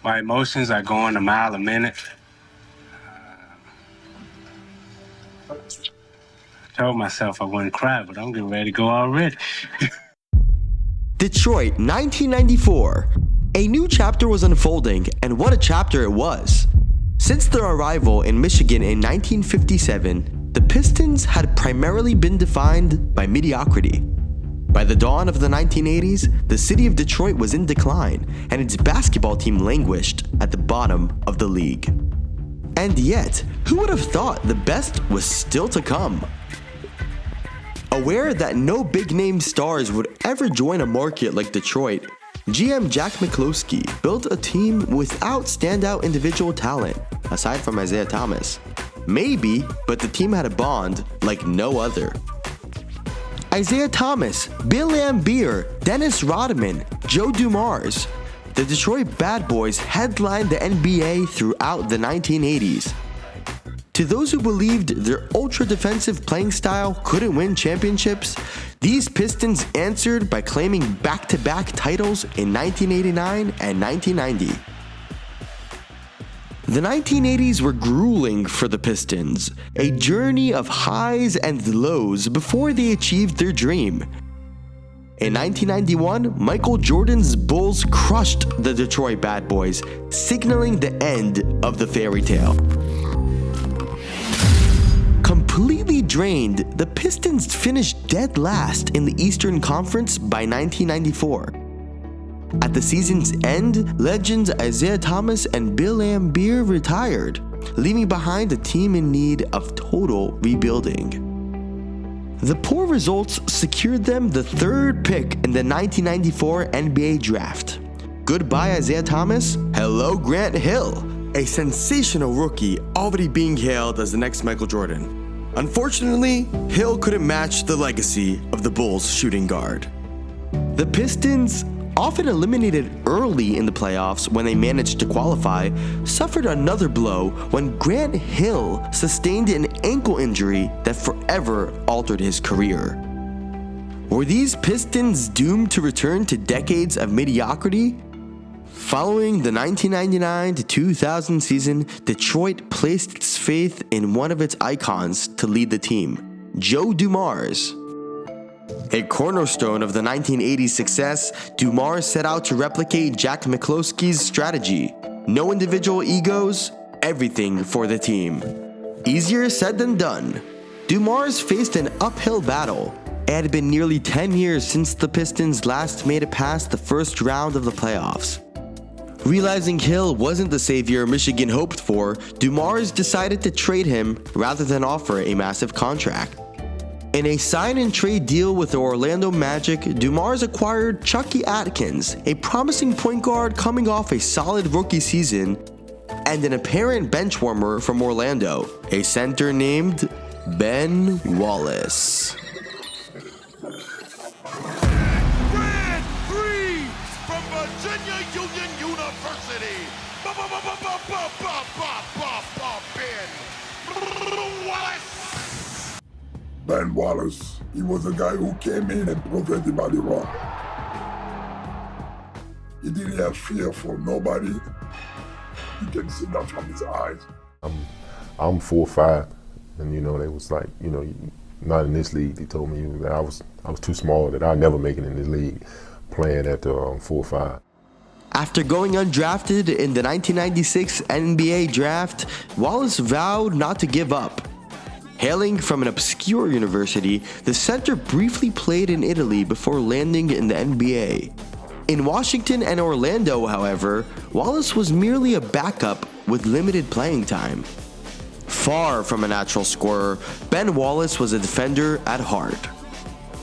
My emotions are going a mile a minute. I told myself I wouldn't cry, but I'm getting ready to go already. Detroit, 1994. A new chapter was unfolding, and what a chapter it was. Since their arrival in Michigan in 1957, the Pistons had primarily been defined by mediocrity. By the dawn of the 1980s, the city of Detroit was in decline, and its basketball team languished at the bottom of the league. And yet, who would have thought the best was still to come? Aware that no big-name stars would ever join a market like Detroit, GM Jack McCloskey built a team without standout individual talent, aside from Isaiah Thomas. Maybe, but the team had a bond like no other. Isaiah Thomas, Bill Laimbeer, Dennis Rodman, Joe Dumars. The Detroit Bad Boys headlined the NBA throughout the 1980s. To those who believed their ultra-defensive playing style couldn't win championships, these Pistons answered by claiming back-to-back titles in 1989 and 1990. The 1980s were grueling for the Pistons, a journey of highs and lows before they achieved their dream. In 1991, Michael Jordan's Bulls crushed the Detroit Bad Boys, signaling the end of the fairy tale. Completely drained, the Pistons finished dead last in the Eastern Conference by 1994. At the season's end, legends Isaiah Thomas and Bill Laimbeer retired, leaving behind a team in need of total rebuilding. The poor results secured them the third pick in the 1994 NBA draft. Goodbye Isaiah Thomas, hello Grant Hill, a sensational rookie already being hailed as the next Michael Jordan. Unfortunately, Hill couldn't match the legacy of the Bulls' shooting guard. The Pistons, often eliminated early in the playoffs when they managed to qualify, suffered another blow when Grant Hill sustained an ankle injury that forever altered his career. Were these Pistons doomed to return to decades of mediocrity? Following the 1999 to 2000 season, Detroit placed its faith in one of its icons to lead the team, Joe Dumars. A cornerstone of the 1980s success, Dumars set out to replicate Jack McCloskey's strategy. No individual egos, everything for the team. Easier said than done. Dumars faced an uphill battle. It had been nearly 10 years since the Pistons last made it past the first round of the playoffs. Realizing Hill wasn't the savior Michigan hoped for, Dumars decided to trade him rather than offer a massive contract. In a sign-and-trade deal with the Orlando Magic, Dumars acquired Chucky Atkins, a promising point guard coming off a solid rookie season, and an apparent benchwarmer from Orlando, a center named Ben Wallace. Grand Prix from Virginia Union University. Ben Wallace. Ben Wallace, he was a guy who came in and proved everybody wrong. He didn't have fear for nobody. You can see that from his eyes. I'm 4'5", and they was like, not in this league. They told me that I was too small, that I'd never make it in this league, playing at 4'5". After going undrafted in the 1996 NBA draft, Wallace vowed not to give up. Hailing from an obscure university, the center briefly played in Italy before landing in the NBA. In Washington and Orlando, however, Wallace was merely a backup with limited playing time. Far from a natural scorer, Ben Wallace was a defender at heart.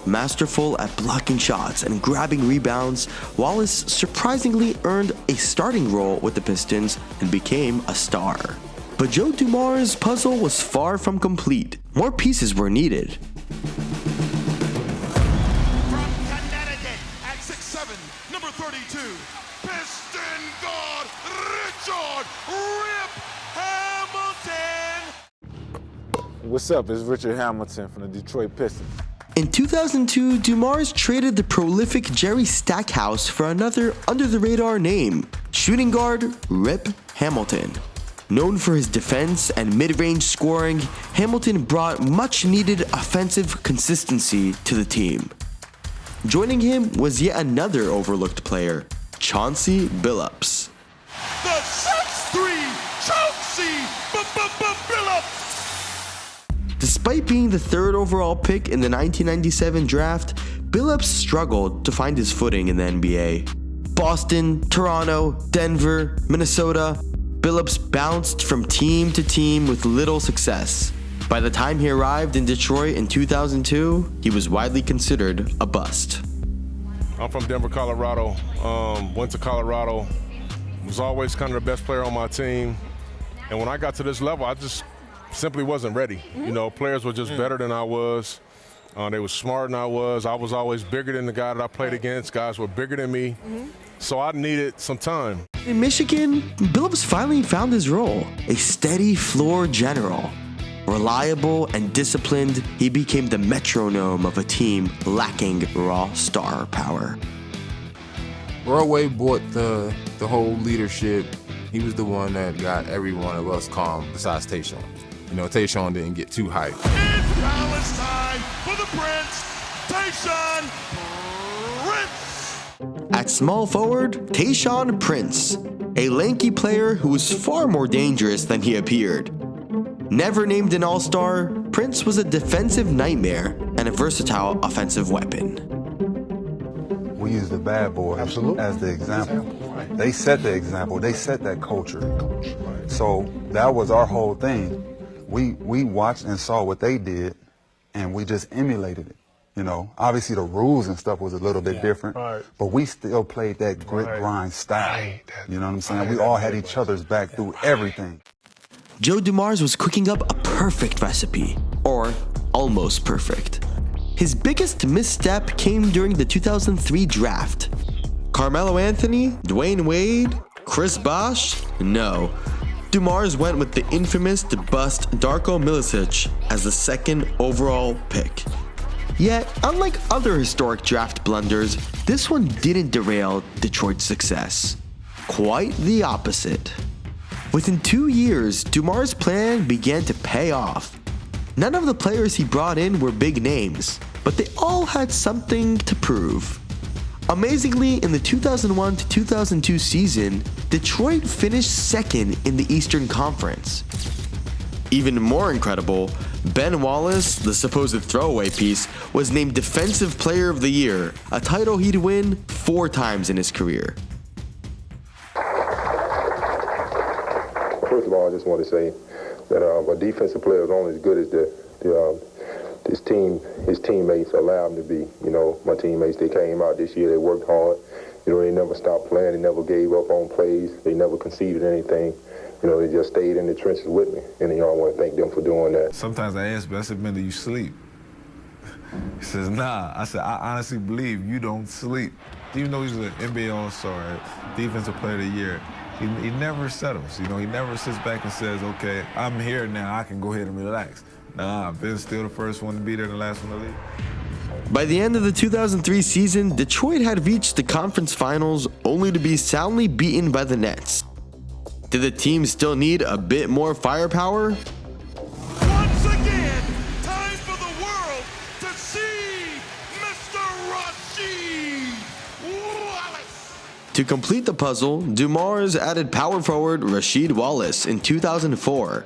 Masterful at blocking shots and grabbing rebounds, Wallace surprisingly earned a starting role with the Pistons and became a star. But Joe Dumars' puzzle was far from complete. More pieces were needed. From Connecticut at 6'7", number 32, Piston guard Richard Rip Hamilton. What's up? It's Richard Hamilton from the Detroit Pistons. In 2002, Dumars traded the prolific Jerry Stackhouse for another under-the-radar name, shooting guard Rip Hamilton. Known for his defense and mid-range scoring, Hamilton brought much-needed offensive consistency to the team. Joining him was yet another overlooked player, Chauncey Billups. The 6'3" Chauncey Billups. Despite being the third overall pick in the 1997 draft, Billups struggled to find his footing in the NBA. Boston, Toronto, Denver, Minnesota, Billups bounced from team to team with little success. By the time he arrived in Detroit in 2002, he was widely considered a bust. I'm from Denver, Colorado. Went to Colorado. Was always kind of the best player on my team. And when I got to this level, I just simply wasn't ready. You know, players were just better than I was. They were smarter than I was. I was always bigger than the guy that I played against. Guys were bigger than me. So I needed some time. In Michigan, Billups finally found his role, a steady floor general. Reliable and disciplined, he became the metronome of a team lacking raw star power. Broadway brought the whole leadership. He was the one that got every one of us calm, besides Tayshaun. You know, Tayshaun didn't get too hyped. It's Palestine for the Prince, Tayshaun Prince. At small forward, Tayshaun Prince, a lanky player who was far more dangerous than he appeared. Never named an all-star, Prince was a defensive nightmare and a versatile offensive weapon. We use the bad boys as the example. They set the example. They set that culture. So that was our whole thing. We watched and saw what they did, and we just emulated it. You know, obviously the rules and stuff was a little bit different, but we still played that grit grind style. You know what I'm saying? We all had each other's back through everything. Joe Dumars was cooking up a perfect recipe, or almost perfect. His biggest misstep came during the 2003 draft. Carmelo Anthony, Dwayne Wade, Chris Bosh? No. Dumars went with the infamous to bust Darko Milicic as the second overall pick. Yet, unlike other historic draft blunders, this one didn't derail Detroit's success. Quite the opposite. Within 2 years, Dumars' plan began to pay off. None of the players he brought in were big names, but they all had something to prove. Amazingly, in the 2001 to 2002 season, Detroit finished second in the Eastern Conference. Even more incredible, Ben Wallace, the supposed throwaway piece, was named Defensive Player of the Year, a title he'd win 4 times in his career. First of all, I just want to say that a defensive player is only as good as his teammates allow him to be. You know, my teammates, they came out this year, they worked hard. You know, they never stopped playing, they never gave up on plays, they never conceded anything. You know, they just stayed in the trenches with me, and I want to thank them for doing that. Sometimes I ask, but I said, man, do you sleep? He says, nah. I said, I honestly believe you don't sleep. Even though he's an NBA All-Star, Defensive Player of the Year, he never settles. You know, he never sits back and says, okay, I'm here now, I can go ahead and relax. Nah, Ben's still the first one to be there and the last one to leave. By the end of the 2003 season, Detroit had reached the conference finals only to be soundly beaten by the Nets. Did the team still need a bit more firepower? Once again, time for the world to see Mr. Rasheed Wallace. To complete the puzzle, Dumars added power forward Rasheed Wallace in 2004.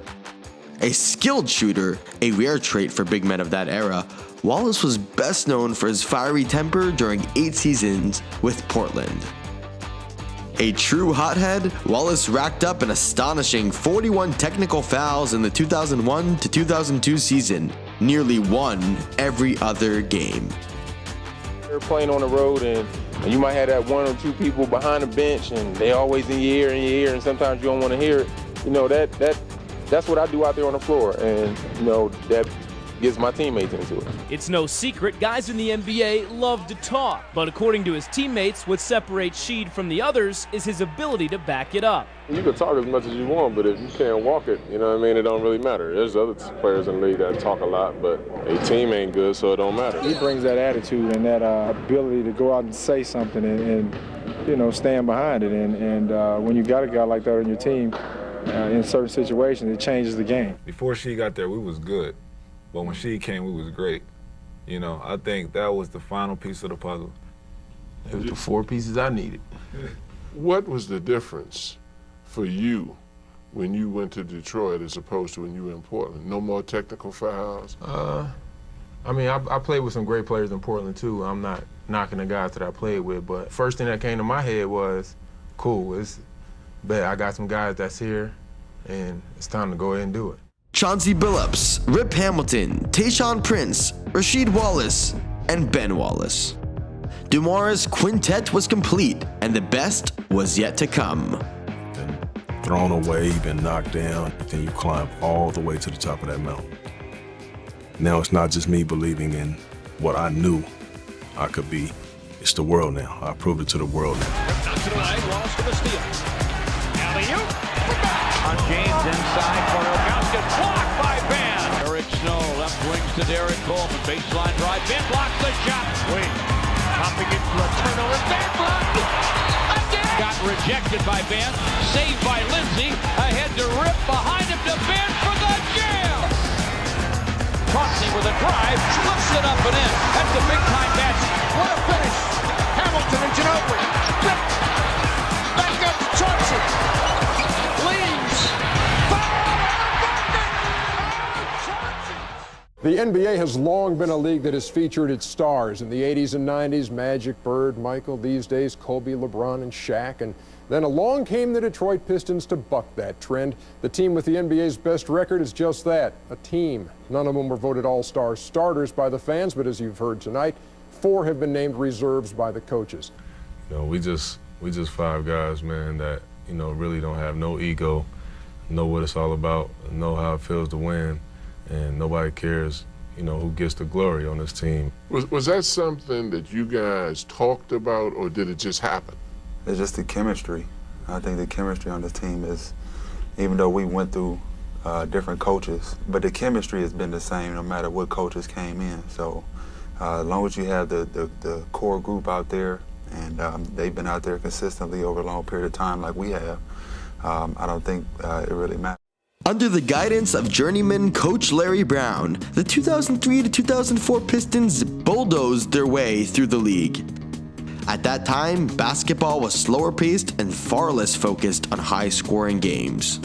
A skilled shooter, a rare trait for big men of that era, Wallace was best known for his fiery temper during 8 seasons with Portland. A true hothead, Wallace racked up an astonishing 41 technical fouls in the 2001 to 2002 season, nearly won every other game. You're playing on the road and you might have that 1 or 2 people behind the bench and they always in your ear, and sometimes you don't want to hear it. You know, that's what I do out there on the floor, and you know, that gets my teammates into it. It's no secret guys in the NBA love to talk, but according to his teammates, what separates Sheed from the others is his ability to back it up. You can talk as much as you want, but if you can't walk it, you know what I mean, it don't really matter. There's other players in the league that talk a lot, but a team ain't good, so it don't matter. He brings that attitude and that ability to go out and say something and you know, stand behind it. And when you got a guy like that on your team, in certain situations, it changes the game. Before she got there, we was good. But when she came, we was great. You know, I think that was the final piece of the puzzle. It was the 4 pieces I needed. What was the difference for you when you went to Detroit as opposed to when you were in Portland? No more technical fouls? I mean, I played with some great players in Portland, too. I'm not knocking the guys that I played with, but first thing that came to my head was, cool, but I got some guys that's here, and it's time to go ahead and do it. Chauncey Billups, Rip Hamilton, Tayshaun Prince, Rasheed Wallace, and Ben Wallace. DeMar's quintet was complete, and the best was yet to come. Been thrown away, been knocked down, then you climb all the way to the top of that mountain. Now it's not just me believing in what I knew I could be. It's the world now. I proved it to the world now. Knocks it away, Wallace for the steal. Alley-oop. On James inside for Ilgauskas, blocked by Ben. Eric Snow, left wings to Derek Coleman, baseline drive. Ben blocks the shot. Wait, hopping into a turnover. Ben blocked again. Got rejected by Ben, saved by Lindsay. Ahead to Rip, behind him to Ben for the jam. Chauncey with a drive, flips it up and in. That's a big-time match. What a finish. Hamilton and Ginobili. Rip. Back up to Chauncey. The NBA has long been a league that has featured its stars. In the 80s and 90s, Magic, Bird, Michael, these days Kobe, LeBron, and Shaq. And then along came the Detroit Pistons to buck that trend. The team with the NBA's best record is just that, a team. None of them were voted all-star starters by the fans, but as you've heard tonight, 4 have been named reserves by the coaches. You know, we just 5 guys, man, that, you know, really don't have no ego, know what it's all about, know how it feels to win. And nobody cares, you know, who gets the glory on this team. Was that something that you guys talked about, or did it just happen? It's just the chemistry. I think the chemistry on this team is, even though we went through different coaches, but the chemistry has been the same no matter what coaches came in. So as long as you have the core group out there, and they've been out there consistently over a long period of time like we have, I don't think it really matters. Under the guidance of journeyman coach Larry Brown, the 2003 to 2004 Pistons bulldozed their way through the league. At that time, basketball was slower paced and far less focused on high-scoring games.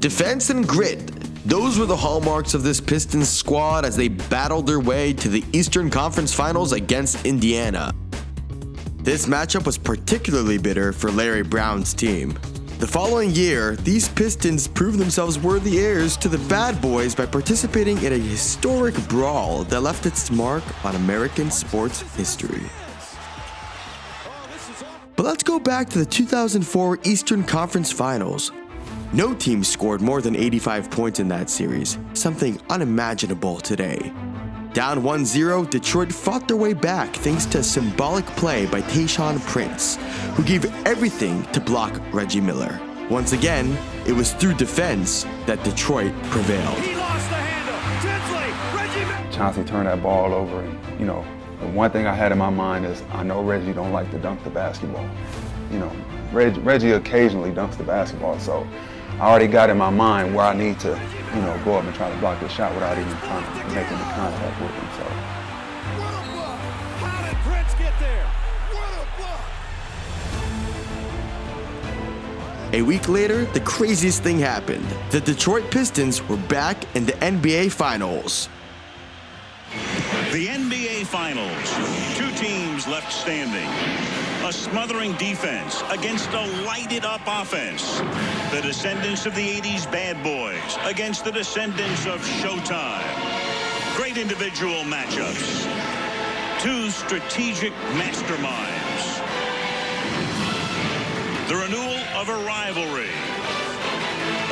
Defense and grit, those were the hallmarks of this Pistons squad as they battled their way to the Eastern Conference Finals against Indiana. This matchup was particularly bitter for Larry Brown's team. The following year, these Pistons proved themselves worthy heirs to the Bad Boys by participating in a historic brawl that left its mark on American sports history. But let's go back to the 2004 Eastern Conference Finals. No team scored more than 85 points in that series, something unimaginable today. Down 1-0, Detroit fought their way back thanks to a symbolic play by Tayshaun Prince, who gave everything to block Reggie Miller. Once again, it was through defense that Detroit prevailed. He lost the handle. Tinsley, Reggie Miller. Chauncey turned that ball over, and, you know, the one thing I had in my mind is I know Reggie don't like to dunk the basketball. You know, Reggie occasionally dunks the basketball, so I already got in my mind where I need to, you know, go up and try to block the shot without even kind of making the contact with him. So. What a block! How did Prince get there? What a block! A week later, the craziest thing happened. The Detroit Pistons were back in the NBA Finals. The NBA Finals. 2 teams left standing. A smothering defense against a lighted-up offense. The descendants of the 80s bad boys against the descendants of Showtime. Great individual matchups. 2 strategic masterminds. The renewal of a rivalry.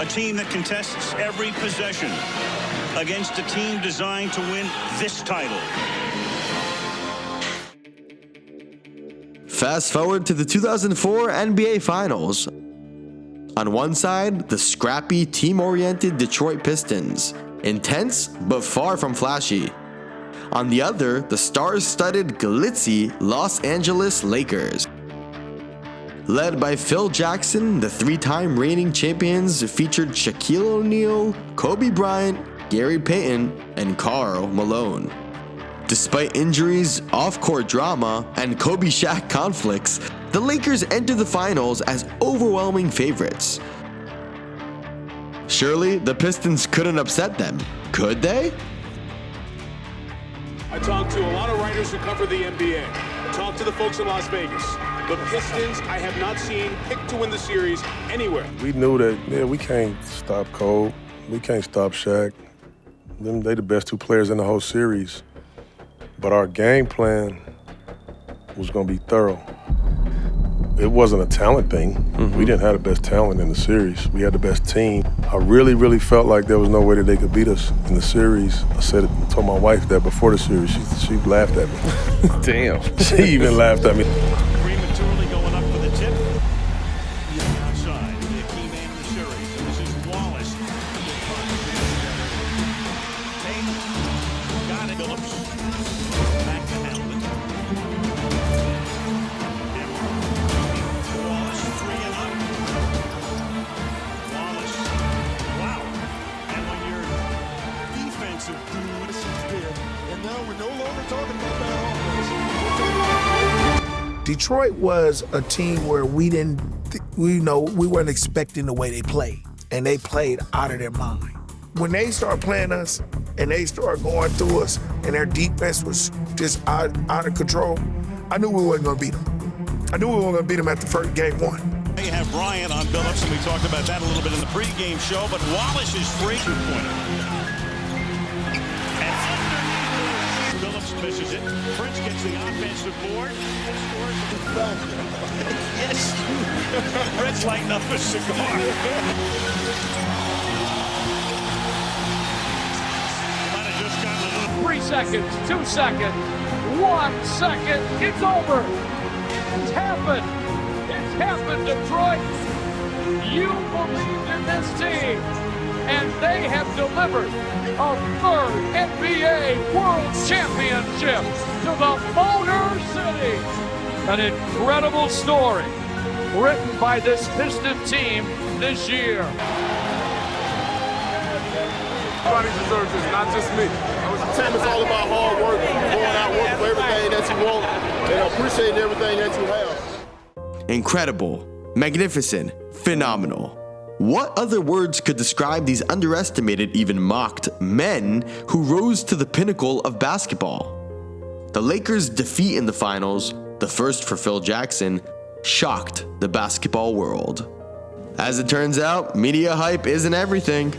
A team that contests every possession. against a team designed to win this title. Fast forward to the 2004 NBA Finals. On one side, the scrappy, team-oriented Detroit Pistons. Intense, but far from flashy. On the other, the star-studded, glitzy Los Angeles Lakers. Led by Phil Jackson, the three-time reigning champions featured Shaquille O'Neal, Kobe Bryant, Gary Payton, and Karl Malone. Despite injuries, off-court drama, and Kobe-Shaq conflicts, the Lakers entered the finals as overwhelming favorites. Surely, the Pistons couldn't upset them, could they? I talked to a lot of writers who cover the NBA. I talked to the folks in Las Vegas. The Pistons, I have not seen picked to win the series anywhere. We knew that, we can't stop Kobe. We can't stop Shaq. They the best two players in the whole series. But our game plan was going to be thorough. It wasn't a talent thing. We didn't have the best talent in the series. We had the best team. I really, really felt like there was no way that they could beat us in the series. I told my wife that before the series. She laughed at me. Damn. She even laughed at me. Prematurely going up for the tip. Outside, the key man in the series. This is Wallace. Got it, Phillips. Back to Hamilton. Wallace, 3 and up. Wallace, wow. And when your defensive dude is good, and now we're no longer talking about that offense. Detroit was a team where we weren't expecting the way they played, and they played out of their mind. When they started playing us and they started going through us and their defense was just out of control, I knew we wasn't going to beat them. I knew we weren't going to beat them at the first game one. They have Bryant on Phillips, and we talked about that a little bit in the pregame show, but Wallace is free. Two-pointer. And underneath, Phillips misses it. Prince gets the offensive board and scores. Yes. Prince lighting up a cigar. 3 seconds, 2 seconds, 1 second, it's over. It's happened. It's happened, Detroit. You believed in this team, and they have delivered a third NBA World Championship to the Motor City. An incredible story written by this Piston team this year. Everybody deserves this, not just me. The team is all about hard work, going out working for everything that you want, and appreciating everything that you have. Incredible, magnificent, phenomenal. What other words could describe these underestimated, even mocked men who rose to the pinnacle of basketball? The Lakers' defeat in the finals, the first for Phil Jackson, shocked the basketball world. As it turns out, media hype isn't everything.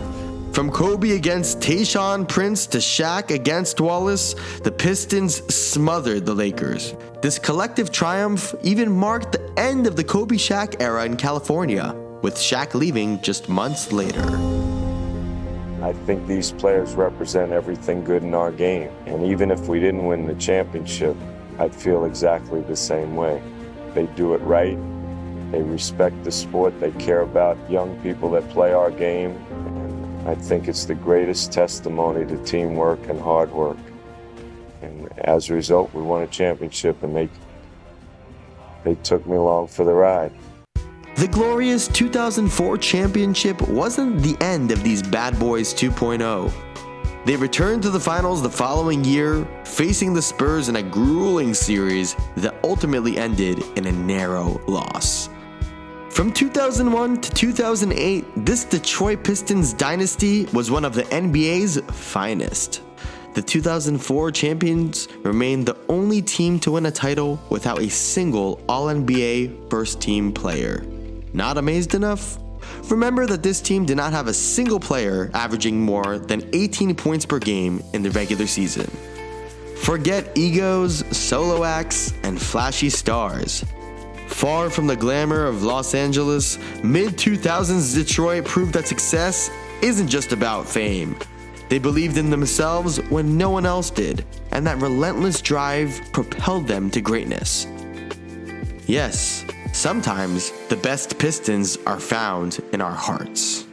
From Kobe against Tayshaun Prince to Shaq against Wallace, the Pistons smothered the Lakers. This collective triumph even marked the end of the Kobe-Shaq era in California, with Shaq leaving just months later. I think these players represent everything good in our game, and even if we didn't win the championship, I'd feel exactly the same way. They do it right, they respect the sport, they care about young people that play our game. I think it's the greatest testimony to teamwork and hard work. And as a result, we won a championship, and they took me along for the ride. The glorious 2004 championship wasn't the end of these Bad Boys 2.0. They returned to the finals the following year, facing the Spurs in a grueling series that ultimately ended in a narrow loss. From 2001 to 2008, this Detroit Pistons dynasty was one of the NBA's finest. The 2004 champions remained the only team to win a title without a single All-NBA first-team player. Not amazed enough? Remember that this team did not have a single player averaging more than 18 points per game in the regular season. Forget egos, solo acts, and flashy stars. Far from the glamour of Los Angeles, mid-2000s Detroit proved that success isn't just about fame. They believed in themselves when no one else did, and that relentless drive propelled them to greatness. Yes, sometimes the best Pistons are found in our hearts.